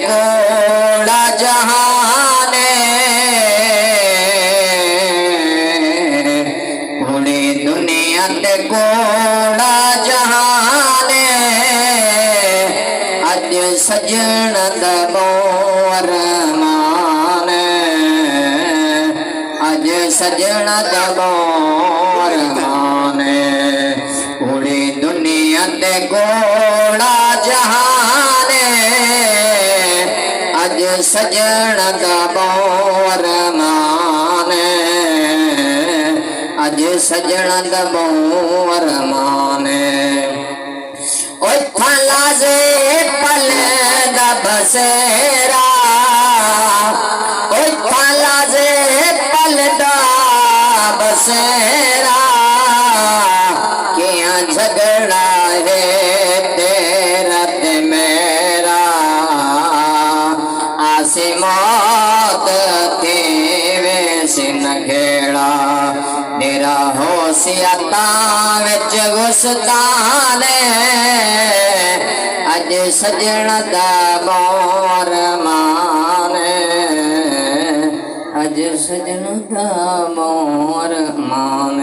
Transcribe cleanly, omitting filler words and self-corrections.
कोड़ा जहाने पूरी दुनिया ते कोड़ा जहाने अज सजन दबोर मान अज सजन दबोर मान पूरी दुनिया ते कोड़ा जहाने अज सजन दबोर मान अज सजन दबोर मान फला से पल दबसेरा फला से पल दबसेरा क्या झगड़ा है तेरा ते मेरा आसे मौत के वैसे न घेड़ा मेरा होशियाता विच गुस्तान अज सजन दा मोर मान अज सजन दा मोर मान।